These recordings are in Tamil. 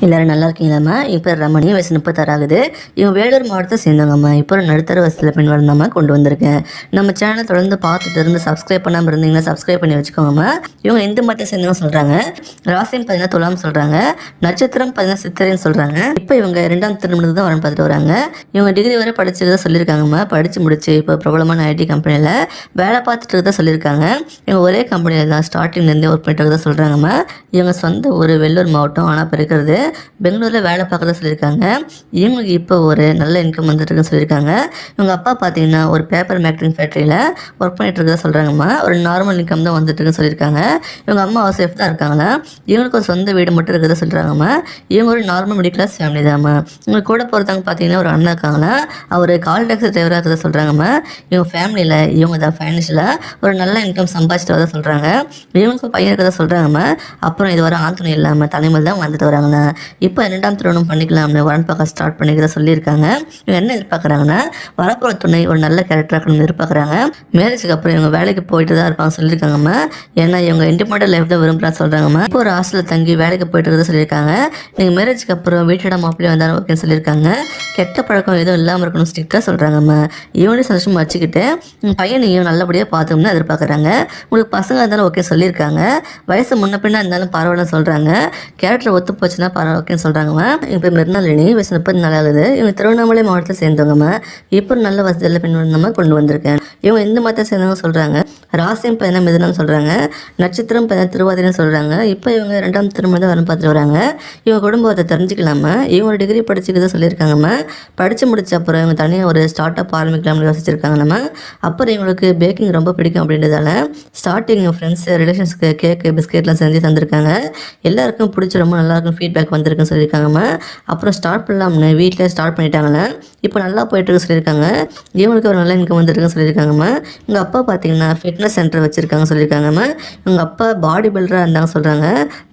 எல்லாரும் நல்லா இருக்கீங்களாம்மா? இப்போ ரமணி வயசு 36 ஆகுது. இவங்க வேலூர் மாவட்டத்தை சேர்ந்தவங்கம்மா. இப்போ நடுத்தர வயசில் பெண் வளர்ந்தாம்மா கொண்டு வந்திருக்கேன். நம்ம சேனல் தொடர்ந்து பார்த்துட்டு இருந்து சப்ஸ்கிரைப் பண்ணாமல் இருந்தீங்கன்னா சப்ஸ்கிரைப் பண்ணி வச்சுக்கோங்கம்மா. இவங்க இந்து மதத்தை சேர்ந்தவங்க சொல்கிறாங்க. ராசியம் 14 துலாம் சொல்கிறாங்க. நட்சத்திரம் 14 சித்திரைன்னு சொல்கிறாங்க. இப்போ இவங்க 2ஆம் திருமணத்துக்கு தான் வரணும் பார்த்துட்டு வராங்க. இவங்க டிகிரி வரை படிச்சதை சொல்லியிருக்காங்கம்மா. படித்து முடிச்சு இப்போ பிரபலமான ஐடி கம்பெனியில் வேலை பார்த்துட்டு தான் சொல்லியிருக்காங்க. இவங்க ஒரே கம்பெனியில் தான் ஸ்டார்டிங்லேருந்தே ஒர்க் பண்ணிட்டு தான் சொல்கிறாங்கம்மா. இவங்க சொந்த ஊர் வெள்ளூர் மாவட்டம், ஆனால் இப்போ இருக்கிறது பெங்களூரில் வேலை பார்க்கறதா சொல்லியிருக்காங்க. இவங்களுக்கு இப்போ ஒரு நல்ல இன்கம் வந்துட்டுருக்குன்னு சொல்லியிருக்காங்க. இவங்க அப்பா பார்த்தீங்கன்னா ஒரு பேப்பர் மேக்கிங் ஃபேக்ட்ரியில் ஒர்க் பண்ணிட்டு இருக்கதா சொல்கிறாங்கம்மா. ஒரு நார்மல் இன்கம் தான் வந்துட்டுருக்குன்னு சொல்லியிருக்காங்க. இவங்க அம்மா ஹவுஸ் ஒய்ஃப் தான் இருக்காங்களா. இவங்களுக்கு ஒரு சொந்த வீடு மட்டும் இருக்கிறதா சொல்கிறாங்கம்மா. இவங்க ஒரு நார்மல் மிடில் கிளாஸ் ஃபேமிலி தான்மா. இவங்க கூட போகிறதாங்க பார்த்தீங்கன்னா ஒரு அண்ணா இருக்காங்களா. அவர் கால் டாக்ஸி டிரைவராக இருக்கிறதா சொல்கிறாங்கம்மா. இவங்க ஃபேமிலியில் இவங்க தான் ஃபைனான்ஷியலாக ஒரு நல்ல இன்கம் சம்பாதிச்சிட்டு வரதா சொல்கிறாங்க. இவங்களுக்கு பையன் இருக்கிறதா சொல்கிறாங்கம்மா. அப்புறம் இது வர ஆந்தனை இல்லாமல் தலைமையில் தான் வந்துட்டு வராங்கண்ணா. இப்போ 2ஆம் திருமணம் பண்ணிக்கலாம்னு வரன் பார்க்க ஸ்டார்ட் பண்ணிக்கிறத சொல்லியிருக்காங்க. இவங்க என்ன எதிர்பார்க்குறாங்கன்னா வரப்போகிற துணை ஒரு நல்ல கேரக்டராக இருக்கணும்னு எதிர்பார்க்குறாங்க. மேரேஜுக்கு அப்புறம் இவங்க வேலைக்கு போயிட்டு தான் இருப்பாங்க சொல்லியிருக்காங்கம்மா. ஏன்னா இவங்க இண்டிபெண்டன்ட் லைஃப் தான் விரும்புகிறான்னு சொல்கிறாங்கம்மா. இப்போ ஒரு ஹாஸ்டலில் தங்கி வேலைக்கு போயிட்டு இருக்கிறத சொல்லியிருக்காங்க. நீங்கள் மேரேஜுக்கு அப்புறம் வீட்டோட மாப்பிள்ளை வந்தாலும் ஓகேன்னு சொல்லியிருக்காங்க. கெட்ட பழக்கம் எதுவும் இல்லாமல் இருக்கணும் ஸ்ட்ரிக்டாக சொல்கிறாங்கம்மா. இவனையும் சந்தோஷமாக வச்சுக்கிட்டு பையனையும் நல்லபடியாக பார்த்துக்கணும்னு எதிர்பார்க்குறாங்க. உங்களுக்கு பசங்க இருந்தாலும் ஓகே சொல்லியிருக்காங்க. வயசு முன்ன பின்னா இருந்தாலும் பரவாயில்லன்னு சொல்கிறாங்க. கேரக்டர் ஒத்து போச்சுன்னா ஓகேன்னு சொல்கிறாங்கம்மா. இப்போ மிருனாளினி வயசு 34 ஆகுது. இவங்க திருவண்ணாமலை மாவட்டத்தில் சேர்ந்தவங்கம்மா. இப்போ நல்ல வசதியில் பெண் வந்தம்மா கொண்டு வந்திருக்கேன். இவங்க இந்த மதத்தை சேர்ந்தவங்க சொல்கிறாங்க. ராசியம் 14 மிதுனம் சொல்கிறாங்க. நட்சத்திரம் 14 திருவாதிரைன்னு சொல்கிறாங்க. இப்போ இவங்க 2ஆம் திருமணம் தான் வரணும் பார்த்துட்டு வராங்க. இவங்க குடும்பத்தை தெரிஞ்சுக்கலாமா. இவங்க ஒரு டிகிரி படிச்சுக்கிட்டு சொல்லியிருக்காங்கம்மா. படித்து முடிச்ச அப்புறம் இவங்க தனியாக ஒரு ஸ்டார்ட் அப் ஆரம்பிக்கலாம்னு யோசிச்சிருக்காங்கம்மா. அப்புறம் இவங்களுக்கு பேக்கிங் ரொம்ப பிடிக்கும் அப்படின்றதால ஸ்டார்டிங் ஃப்ரெண்ட்ஸ் ரிலேஷன்ஸ்க்கு கேக்கு பிஸ்கெட்லாம் செஞ்சு தந்திருக்காங்க. எல்லாருக்கும் பிடிச்சி ரொம்ப நல்லாயிருக்கும் ஃபீட்பேக் வந்திருக்குன்னு சொல்லியிருக்காங்கம்மா. அப்புறம் ஸ்டார்ட் பண்ணலாம்னு வீட்டில் ஸ்டார்ட் பண்ணிட்டாங்களே. இப்போ நல்லா போயிட்டுருக்கு சொல்லியிருக்காங்க. இவங்களுக்கு ஒரு நல்ல இன்கம் வந்துருக்குன்னு சொல்லியிருக்காங்கம்மா. எங்கள் அப்பா பார்த்தீங்கன்னா ஃபிட்னஸ் சென்டர் வச்சுருக்காங்க சொல்லியிருக்காங்கம்மா. எங்கள் அப்பா பாடி பில்டராக இருந்தாங்க சொல்கிறாங்க.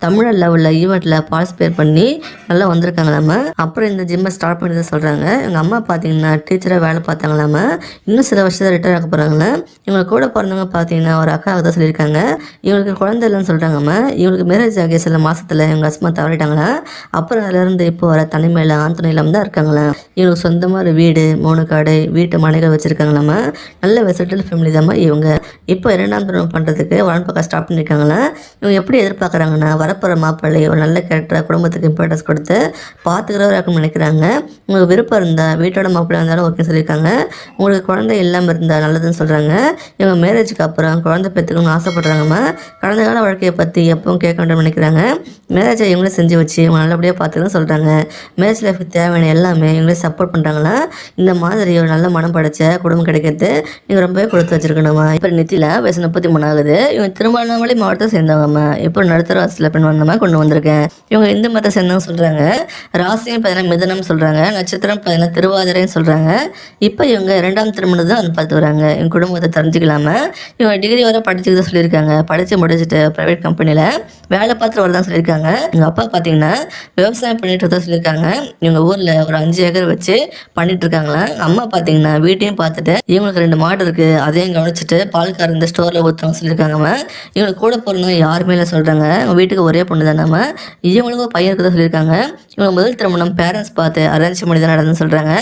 தமிழ் லெவலில் ஈவெண்ட்டில் பார்ட்டிசிபேட் பண்ணி நல்லா வந்திருக்காங்களாம்மா. அப்புறம் இந்த ஜிம்மை ஸ்டார்ட் பண்ணி தான் சொல்கிறாங்க. எங்கள் அம்மா பார்த்தீங்கன்னா டீச்சராக வேலை பார்த்தாங்களாம்மா. இன்னும் சில வருஷத்தில் ரிட்டையர் ஆக போகிறாங்களே. இவங்க கூட பிறந்தவங்க பார்த்தீங்கன்னா ஒரு அக்காவை தான் சொல்லியிருக்காங்க. இவங்களுக்கு குழந்தை இல்லைன்னு சொல்கிறாங்கம்மா. இவங்களுக்கு மேரேஜ் ஆகிய சில மாதத்தில் இவங்க ஹஸ்பண்ட் தவறிட்டாங்களா. அப்புறம் அதிலேருந்து இப்போ வர தனிமையில் ஆந்தனை இல்லாமல் தான் இருக்காங்களா. இவங்களுக்கு சொந்தமாக ஒரு வீடு 3 கடை வீட்டு மனைகள் வச்சுருக்காங்களாம்மா. நல்ல வெசட்டல் ஃபேமிலி தாம்மா இவங்க. இப்போ 2ஆம் திருமணம் பண்ணுறதுக்கு வரன் பார்க்க ஸ்டார்ட் பண்ணியிருக்காங்களா. இவங்க எப்படி எதிர்பார்க்குறாங்கன்னா வரப்போகிற மாப்பிள்ளை ஒரு நல்ல கேரக்டராக குடும்பத்துக்கு இம்பார்ட்டன்ஸ் கொடுத்து பார்த்துக்கிறவராக இருக்குன்னு நினைக்கிறாங்க. உங்களுக்கு விருப்பம் இருந்தால் வீட்டோட மாப்பிள்ளை இருந்தாலும் ஓகே சொல்லியிருக்காங்க. உங்களுக்கு குழந்தை இல்லாமல் இருந்தால் நல்லதுன்னு சொல்கிறாங்க. இவங்க மேரேஜுக்கு அப்புறம் குழந்தை பெற்றுக்கணும்னு ஆசைப்படுறாங்கம்மா. கடந்த கால வாழ்க்கையை பற்றி எப்பவும் கேட்க வேண்டாம்னு நினைக்கிறாங்க. மேரேஜை இவங்களே செஞ்சு வச்சு இவங்க நல்லபடியாக பார்த்துக்கணும்னு சொல்கிறாங்க. மேரேஜ் லைஃபுக்கு தேவையான எல்லாமே இவங்களே சப்போர்ட் பண்ணுறாங்களா. இந்த மாதிரி ஒரு நல்ல மனம் படைச்ச குடும்பம் கிடைக்கிறது நீங்கள் ரொம்பவே கொடுத்து வச்சுருக்கணுமா. இப்போ நித்தியில் வயசு 33 ஆகுது. இவங்க திருவண்ணாமலை மாவட்டத்தை சேர்ந்தவங்கம்மா. இப்போ நடுத்தர வயசில் பெண் வந்தமாக கொண்டு வந்திருக்கேன். இவங்க இந்து மதத்தை சேர்ந்தவங்க சொல்கிறாங்க. ராசியம் 14 மிதுனம் சொல்கிறாங்க. நட்சத்திரம் 14 திருவாதிரைன்னு சொல்கிறாங்க. இப்போ இவங்க 2ஆம் திருமணம் தான் வந்து பார்த்து வராங்க. இவங்க குடும்பத்தை தெரிஞ்சுக்கலாமா. இவங்க டிகிரி வரை படிச்சுக்கிட்டு சொல்லியிருக்காங்க. படித்து முடிச்சுட்டு ப்ரைவேட் கம்பெனியில் வேலை பார்த்துட்டு வரதான் சொல்லியிருக்காங்க. எங்கள் அப்பா பார்த்தீங்கன்னா விவசாயம் பண்ணிட்டு தான் சொல்லியிருக்காங்க. இவங்க ஊரில் ஒரு 5 ஏக்கர் வச்சு பண்ணிட்டு இருக்காங்களா. அம்மா பார்த்தீங்கன்னா வீட்டையும் பார்த்துட்டு இவங்களுக்கு 2 மாடு இருக்குது அதையும் கவனிச்சுட்டு பால் கறந்து ஸ்டோரில் ஊற்றுவாங்க சொல்லியிருக்காங்கம்மா. இவங்களுக்கு கூட போகிறவங்க யாருமே இல்லை சொல்கிறாங்க. அவங்க வீட்டுக்கு ஒரே பொண்ணு தானம்மா. இவங்களுக்கும் பையன் இருக்குதான் சொல்லியிருக்காங்க. இவங்க முதல் திருமணம் பேரண்ட்ஸ் பார்த்து அரேஞ்ச் பண்ணி தான் நடந்துன்னு சொல்கிறாங்க.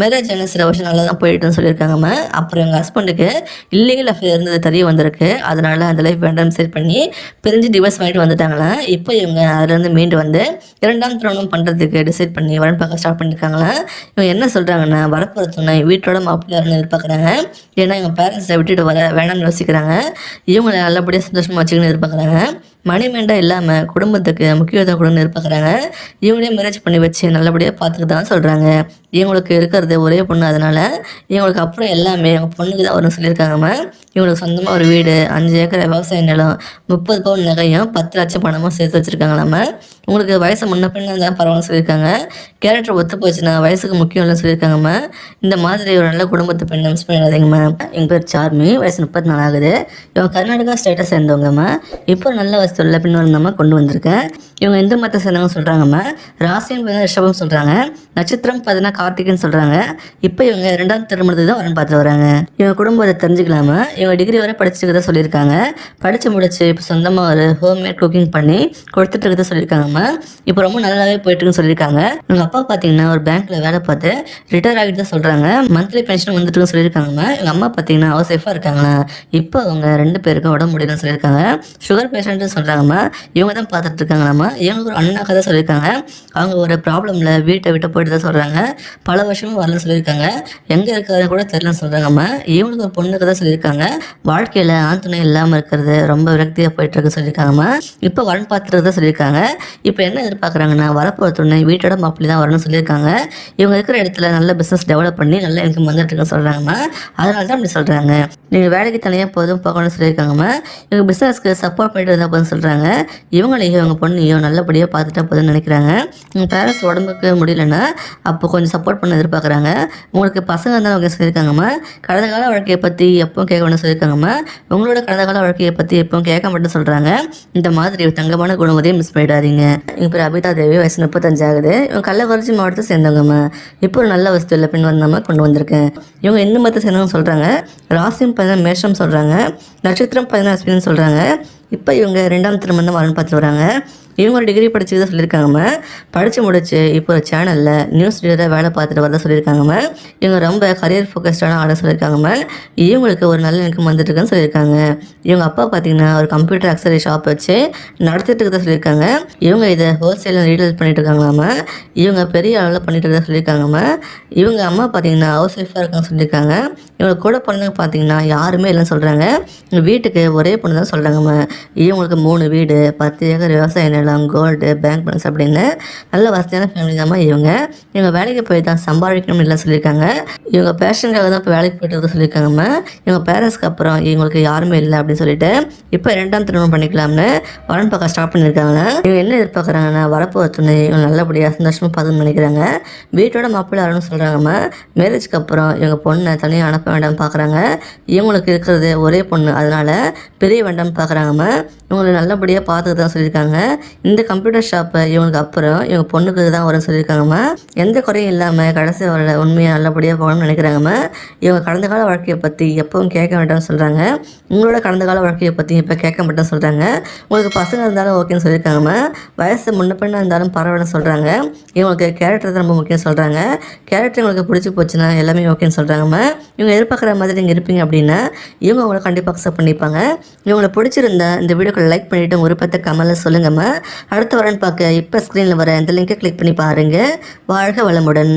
மேரேஜ் என்ன சில வருஷம் நல்லா தான் போயிட்டுன்னு சொல்லியிருக்காங்கம்மா. அப்புறம் எங்கள் ஹஸ்பண்டுக்கு இல்லீகல் அஃபேர் இருந்தது தெரிய வந்திருக்கு. அதனால அந்த லைஃப் வேண்டாம்னு செட் பண்ணி பிரிஞ்சு டிவோர்ஸ் வாங்கிட்டு வந்துட்டாங்களா. இப்போ இவங்க அதுலேருந்து மீண்டு வந்து 2ஆம் திருமணம் பண்ணுறதுக்கு டிசைட் பண்ணி வரன் பார்க்க ஸ்டார்ட் பண்ணியிருக்காங்களா. இவங்க என்ன சொல்கிறாங்கன்னா வரப்போகிற துணை வீட்டோட மாப்பிள்ளையாருன்னு எதிர்பார்க்குறாங்க. ஏன்னா எங்கள் பேரண்ட்ஸை விட்டுட்டு வர வேணாம்னு யோசிக்கிறாங்க. இவங்களை நல்லபடியாக சந்தோஷமாக வச்சுக்கணும்னு எதிர்பார்க்குறாங்க. மணிமேண்டா இல்லாமல் குடும்பத்துக்கு முக்கியத்துவம் கொடுன்னு எதிர்பார்க்குறாங்க. இவங்களே மேரேஜ் பண்ணி வச்சு நல்லபடியாக பார்த்துக்க தான் சொல்கிறாங்க. இவங்களுக்கு இருக்கிறது ஒரே பொண்ணு. அதனால் இவங்களுக்கு அப்புறம் எல்லாமே அவங்க பொண்ணுக்கு தான் வரும்னு சொல்லியிருக்காங்கம்மா. இவங்களுக்கு சொந்தமாக ஒரு வீடு 5 ஏக்கர் விவசாய நிலம் 30 பவுன் நகையும் 10 லட்சம் பணமும் சேர்த்து வச்சுருக்காங்களாம்மா. உங்களுக்கு வயசு முன்ன பின்னா தான் பரவாயில்ல சொல்லியிருக்காங்க. கேரக்டர் ஒத்து போச்சுன்னா வயசுக்கு முக்கியம் இல்லைன்னு சொல்லியிருக்காங்கம்மா. இந்த மாதிரி ஒரு நல்ல குடும்பத்தை பெண் மிஸ் பண்ணிடாதீங்கம்மா. எங்கள் பேர் சார்மி. வயசு 34 ஆகுது. இவங்க கர்நாடகா ஸ்டேட்டை சேர்ந்தவங்கம்மா. இப்போ நல்ல வசதி வசூலில் பின்வருந்தாமல் கொண்டு வந்திருக்கேன். இவங்க இந்து மதத்தை சேர்ந்தவங்க சொல்கிறாங்கம்மா. ராசின்னு பார்த்தீங்கன்னா ரிஷபம் சொல்கிறாங்க. நட்சத்திரம் பார்த்தீங்கன்னா கார்த்திகைன்னு சொல்கிறாங்க. இப்போ இவங்க 2ஆம் திருமணத்துக்கு தான் வரணும் பார்த்துட்டு வராங்க. இவங்க குடும்பத்தை தெரிஞ்சுக்கலாமா. இவங்க டிகிரி வரை படிச்சுக்கிறத சொல்லியிருக்காங்க. படித்து முடிச்சு இப்போ சொந்தமாக ஒரு ஹோம்மேட் குக்கிங் பண்ணி கொடுத்துட்டு இருக்கிறத சொல்லியிருக்காங்கம்மா. இப்போ ரொம்ப நல்லாவே போயிட்டுருக்குன்னு சொல்லியிருக்காங்க. இவங்க அப்பா பார்த்தீங்கன்னா ஒரு பேங்க்கில் வேலை பார்த்து ரிட்டையர் ஆகிட்டு தான் சொல்கிறாங்க. மந்த்லி பென்ஷன் வந்துட்டுன்னு சொல்லியிருக்காங்கம்மா. இவங்க அம்மா பார்த்தீங்கன்னா ஹவுஸ் ஒய்ஃபாக இருக்காங்களா. இப்போ அவங்க 2 பேருக்கும் உடம்பு முடியலன்னு சொல்லியிருக்காங்க. சுகர் பேஷண்ட்டு சொல்கிறாங்கம்மா. இவங்க தான் பார்த்துட்டு இருக்காங்களாம்மா. இவங்களுக்கு ஒரு அண்ணாக்க தான் சொல்லியிருக்காங்க. அவங்க ஒரு ப்ராப்ளமில் வீட்டை விட்டு போயிட்டு தான் சொல்கிறாங்க. பல வருஷமும் வரலன்னு சொல்லியிருக்காங்க. எங்கே இருக்கிறது கூட தெரியலன்னு சொல்கிறாங்கம்மா. இவங்களுக்கு ஒரு பொண்ணுக்கு தான் சொல்லியிருக்காங்க. வாழ்க்கையில் ஆண் துணை இல்லாமல் இருக்கிறது ரொம்ப விரக்தியாக போயிட்டுருக்கு சொல்லியிருக்காங்கம்மா. இப்போ வரன் பார்த்துட்டு தான் சொல்லியிருக்காங்க. இப்போ என்ன எதிர்பார்க்குறாங்கன்னா வரப்போகிற துணை வீட்டோட மாப்பிள்ளை தான் வரணும்னு சொல்லியிருக்காங்க. இவங்க இருக்கிற இடத்துல நல்ல பிஸ்னஸ் டெவலப் பண்ணி நல்ல இன்கம் வந்துட்டுருக்குன்னு சொல்கிறாங்கம்மா. அதனால தான் அப்படி சொல்கிறாங்க. நீங்கள் வேலைக்கு தனியாக போதும் போகணும்னு சொல்லியிருக்காங்கம்மா. இவங்க பிஸ்னஸ்க்கு சப்போர்ட் பண்ணிட்டு இருந்தால் போதும் சொல்கிறாங்க. இவங்களையும் இவங்க பொண்ணையும் நல்லபடியாக பார்த்துட்டா போதும்னு நினைக்கிறாங்க. உங்கள் பேரண்ட்ஸ் உடம்புக்கு முடியலன்னா அப்போ கொஞ்சம் சப்போர்ட் பண்ண எதிர்பார்க்குறாங்க. உங்களுக்கு பசங்க இருந்தாலும் அவங்க சொல்லியிருக்காங்கம்மா. கடந்த கால வாழ்க்கையை பற்றி எப்பவும் கேட்க வேணும்னு சொல்லியிருக்காங்கம்மா. உங்களோட கடந்த கால வாழ்க்கையை பற்றி எப்பவும் கேட்க மட்டும் சொல்கிறாங்க. இந்த மாதிரி ஒரு தங்கமான குணமதையும் மிஸ் பண்ணிடாதீங்க. இவங்க பேர் அபிதா தேவி, வயசு 35 ஆகுது. இவங்க கள்ளக்குறிச்சி மாவட்டத்தை சேர்ந்தவங்கம்மா. இப்போ ஒரு நல்ல வசதியில் பின் வந்தாமல் கொண்டு வந்திருக்கேன். இவங்க இந்து மதத்தை சேர்ந்தவங்க சொல்கிறாங்க. ராசியும் 14 மேஷம் சொல்கிறாங்க. நட்சத்திரம் 14 அஸ்வின்னு சொல்கிறாங்க. இப்போ இவங்க 2ஆம் திருமணம் வரன்னு பார்த்துட்டு வராங்க. இவங்க ஒரு டிகிரி படிச்சு தான் சொல்லியிருக்காங்கம்மா. படித்து முடிச்சு இப்போ ஒரு சேனலில் நியூஸ் ரீடராக வேலை பார்த்துட்டு வரதான் சொல்லியிருக்காங்கம்மா. இவங்க ரொம்ப கரியர் ஃபோக்கஸ்டான ஆட சொல்லியிருக்காங்கம்மா. இவங்களுக்கு ஒரு நல்ல இன்கம் வந்துட்டுருக்குன்னு சொல்லியிருக்காங்க. இவங்க அப்பா பார்த்தீங்கன்னா ஒரு கம்ப்யூட்டர் அக்சரி ஷாப் வச்சு நடத்திட்டு இருக்கதான் சொல்லியிருக்காங்க. இவங்க இதை ஹோல்சேலில் ரீடெயில் பண்ணிட்டு இருக்காங்களாம்மா. இவங்க பெரிய அளவில் பண்ணிட்டு இருக்கதான் சொல்லியிருக்காங்கம்மா. இவங்க அம்மா பார்த்தீங்கன்னா ஹவுஸ் ஒய்ஃபாக இருக்கான்னு சொல்லியிருக்காங்க. இவங்க கூட பிறந்தவங்க பார்த்தீங்கன்னா யாருமே இல்லைன்னு சொல்கிறாங்க. இவங்க வீட்டுக்கு ஒரே பொண்ணு தான் சொல்கிறாங்கம்மா. இவங்களுக்கு 3 வீடு, 10 ஏக்கர் விவசாய நிலம், கோல்டு, பேங்க் பேலன்ஸ் அப்படின்னு நல்ல வசதியான ஃபேமிலி தான்மா இவங்க. இவங்க வேலைக்கு போய் தான் சம்பாதிக்கணும்னு இல்லை சொல்லியிருக்காங்க. இவங்க பேஷனுக்காக தான் இப்போ வேலைக்கு போய்ட்டு சொல்லியிருக்காங்கம்மா. இவங்க பேரண்ட்ஸ்க்கு அப்புறம் இவங்களுக்கு யாருமே இல்லை அப்படின்னு சொல்லிட்டு இப்போ 2ஆம் திருமணம் பண்ணிக்கலாம்னு வரன் பார்க்க ஸ்டார்ட் பண்ணியிருக்காங்க. இவங்க என்ன எதிர்பார்க்குறாங்கன்னா வரப்போ துணை இவங்க நல்லபடியாக சந்தோஷமாக பார்த்துன்னு நினைக்கிறாங்க. வீட்டோட மாப்பிள்ளை வரணும்னு சொல்கிறாங்கம்மா. மேரேஜ்க்கு அப்புறம் இவங்க பொண்ணை தனியாக அனுப்ப வேண்டாம்னு பார்க்குறாங்க. இவங்களுக்கு இருக்கிறது ஒரே பொண்ணு, அதனால பெரிய வேண்டாம்னு பார்க்குறாங்கம்மா. இவங்களை நல்லபடியாக பார்த்துக்க தான் சொல்லியிருக்காங்க. இந்த கம்ப்யூட்டர் ஷாப்பை இவங்களுக்கு அப்புறம் இவங்க பொண்ணுக்கு தான் வரும்னு சொல்லியிருக்காங்கம்மா. எந்த குறையும் இல்லாமல் கடைசி வர உண்மையாக நல்லபடியாக போகணும்னு நினைக்கிறாங்கம்மா. இவங்க கடந்த கால வாழ்க்கையை பற்றி எப்பவும் கேட்க வேண்டாம்னு சொல்கிறாங்க. உங்களோட கடந்த கால வாழ்க்கையை பற்றி இப்போ கேட்க மாட்டேன்னு சொல்கிறாங்க. உங்களுக்கு பசங்க இருந்தாலும் ஓகேன்னு சொல்லியிருக்காங்கம்மா. வயசு முன்ன பின்னா இருந்தாலும் பரவாயில்லன்னு சொல்கிறாங்க. இவங்களுக்கு கேரக்டர் தான் ரொம்ப முக்கியம் சொல்கிறாங்க. கேரக்டர் உங்களுக்கு பிடிச்சி போச்சுன்னா எல்லாமே ஓகேன்னு சொல்கிறாங்கம்மா. இவங்க எதிர்பார்க்குற மாதிரி நீங்கள் இருப்பீங்க அப்படின்னா இவங்க உங்களை கண்டிப்பாக அக்செப்ட் பண்ணிப்பாங்க. இவங்களை பிடிச்சிருந்தா இந்த வீடியோக்கு லைக் பண்ணிவிட்டு உங்கள் விருப்பத்தை கமெண்ட்டில் சொல்லுங்கம்மா. அடுத்த வரன்னு பார்க்க இப்போ ஸ்க்ரீனில் வர இந்த லிங்கை கிளிக் பண்ணி பாருங்கள். வாழ்க வளமுடன்.